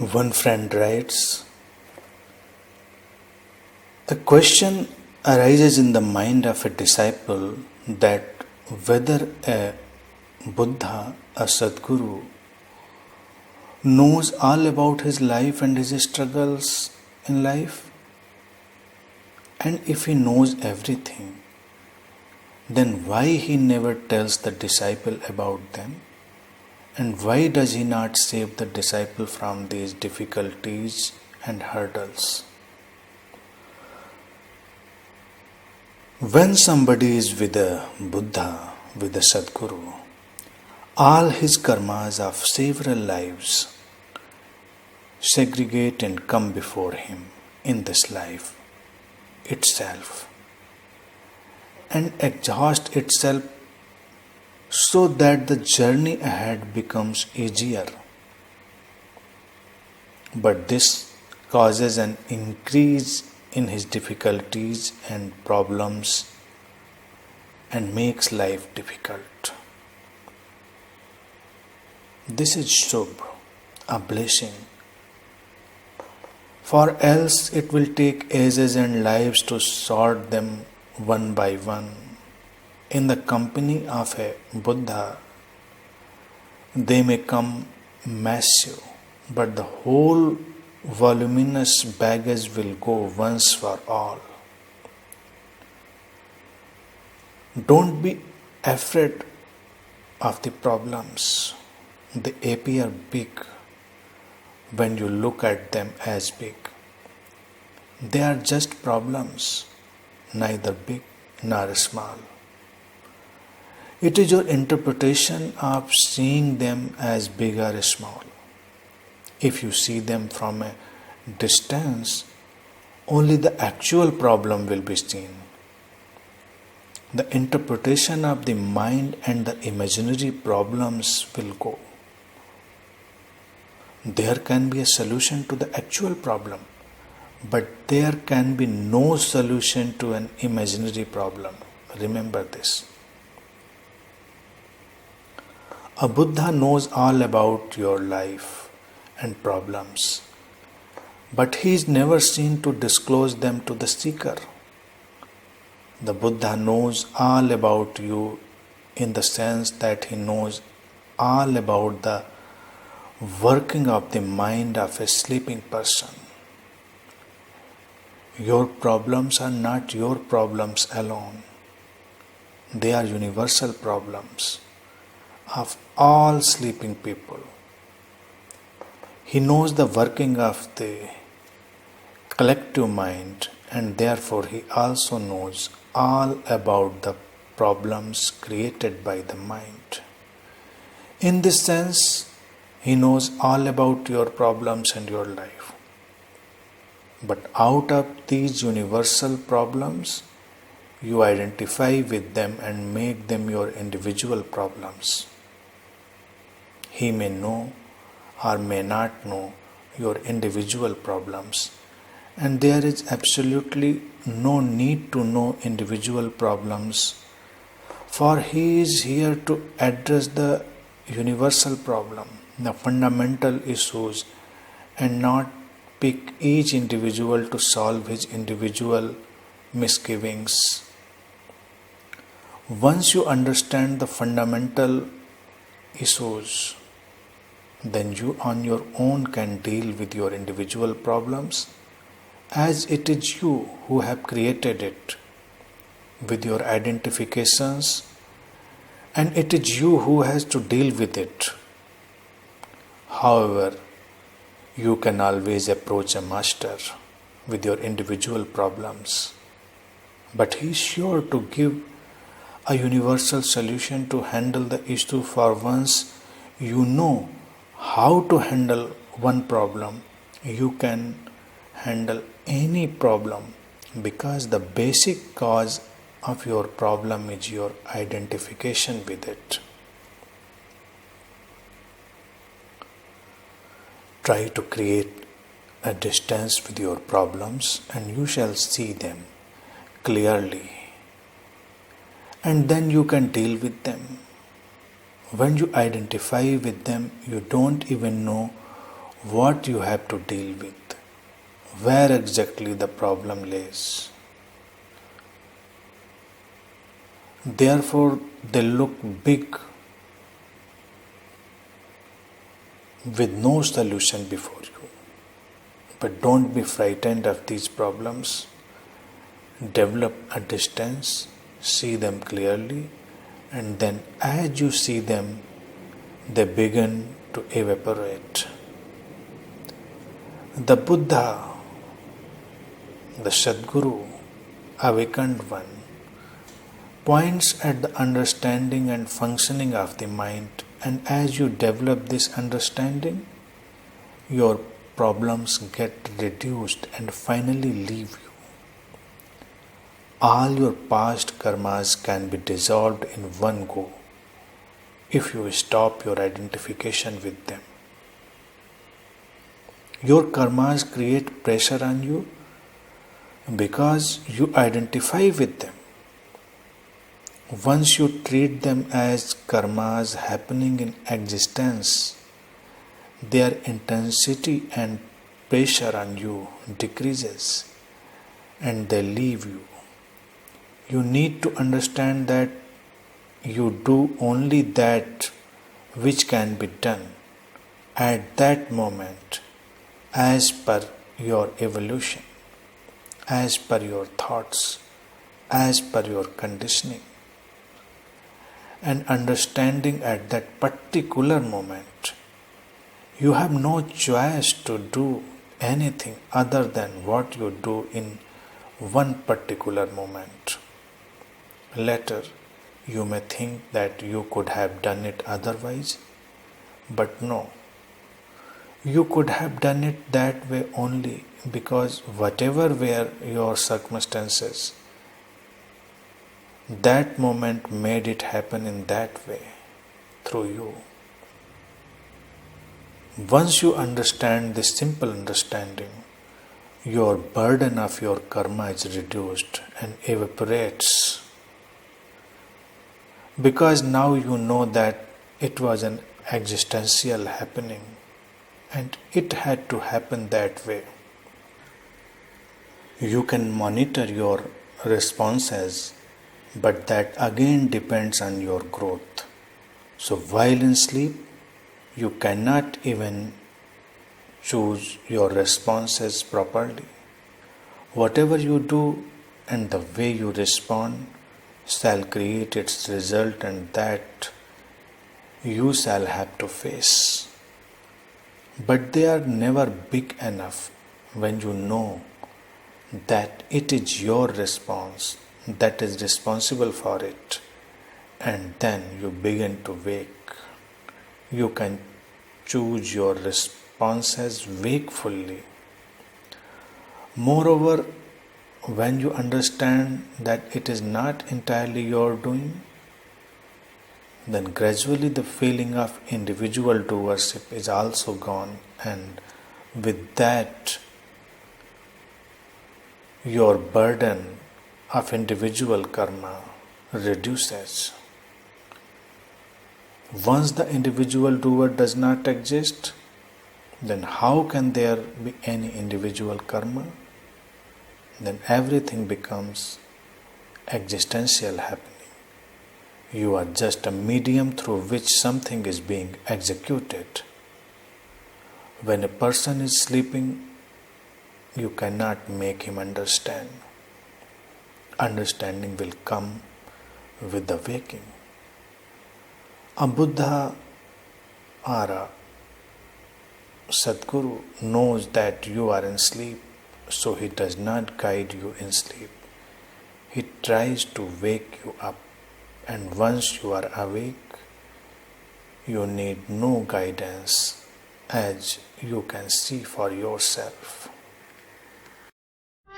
One friend writes, a question arises in the mind of a disciple that whether a Buddha, a Sadguru, knows all about his life and his struggles in life, and if he knows everything, then why he never tells the disciple about them? And why does he not save the disciple from these difficulties and hurdles? When somebody is with a Buddha, with a Sadguru, all his karmas of several lives segregate and come before him in this life itself and exhaust itself so that the journey ahead becomes easier. But this causes an increase in his difficulties and problems and makes life difficult. This is Shubh, a blessing, for else it will take ages and lives to sort them one by one. In the company of a Buddha, they may come massive, but the whole voluminous baggage will go once for all. Don't be afraid of the problems. They appear big when you look at them as big. They are just problems, neither big nor small. It is your interpretation of seeing them as big or small. If you see them from a distance, only the actual problem will be seen. The interpretation of the mind and the imaginary problems will go. There can be a solution to the actual problem, but there can be no solution to an imaginary problem. Remember this. A Buddha knows all about your life and problems, but he is never seen to disclose them to the seeker. The Buddha knows all about you in the sense that he knows all about the working of the mind of a sleeping person. Your problems are not your problems alone. They are universal problems of all sleeping people. He knows the working of the collective mind, and therefore he also knows all about the problems created by the mind. In this sense, he knows all about your problems and your life. But out of these universal problems, you identify with them and make them your individual problems. He may know or may not know your individual problems, and there is absolutely no need to know individual problems, for he is here to address the universal problem, the fundamental issues, and not pick each individual to solve his individual misgivings. Once you understand the fundamental issues, then you on your own can deal with your individual problems, as it is you who have created it with your identifications, and it is you who has to deal with it. However, you can always approach a master with your individual problems, but he is sure to give a universal solution to handle the issue, for once you know how to handle one problem, you can handle any problem, because the basic cause of your problem is your identification with it. Try to create a distance with your problems and you shall see them clearly, and then you can deal with them. When you identify with them, you don't even know what you have to deal with, where exactly the problem lays. Therefore, they look big with no solution before you. But don't be frightened of these problems. Develop a distance, see them clearly, and then as you see them, they begin to evaporate. The Buddha, the Sadguru, awakened one, points at the understanding and functioning of the mind, and as you develop this understanding, your problems get reduced and finally leave you. All your past karmas can be dissolved in one go if you stop your identification with them. Your karmas create pressure on you because you identify with them. Once you treat them as karmas happening in existence, their intensity and pressure on you decreases and they leave you. You need to understand that you do only that which can be done at that moment as per your evolution, as per your thoughts, as per your conditioning. And understanding at that particular moment, you have no choice to do anything other than what you do in one particular moment. Later, you may think that you could have done it otherwise, but no. You could have done it that way only because whatever were your circumstances, that moment made it happen in that way through you. Once you understand this simple understanding, your burden of your karma is reduced and evaporates. Because now you know that it was an existential happening and it had to happen that way. You can monitor your responses, but that again depends on your growth. So while in sleep, you cannot even choose your responses properly. Whatever you do and the way you respond shall create its result, and that you shall have to face. But they are never big enough when you know that it is your response that is responsible for it, and then you begin to wake. You can choose your responses wakefully. Moreover, when you understand that it is not entirely your doing, then gradually the feeling of individual doership is also gone, and with that, your burden of individual karma reduces. Once the individual doer does not exist, then how can there be any individual karma? Then everything becomes existential happening. You are just a medium through which something is being executed. When a person is sleeping, you cannot make him understand. Understanding will come with the waking. A Buddha or a Sadguru knows that you are in sleep, so he does not guide you in sleep. He tries to wake you up, and once you are awake, you need no guidance, as you can see for yourself.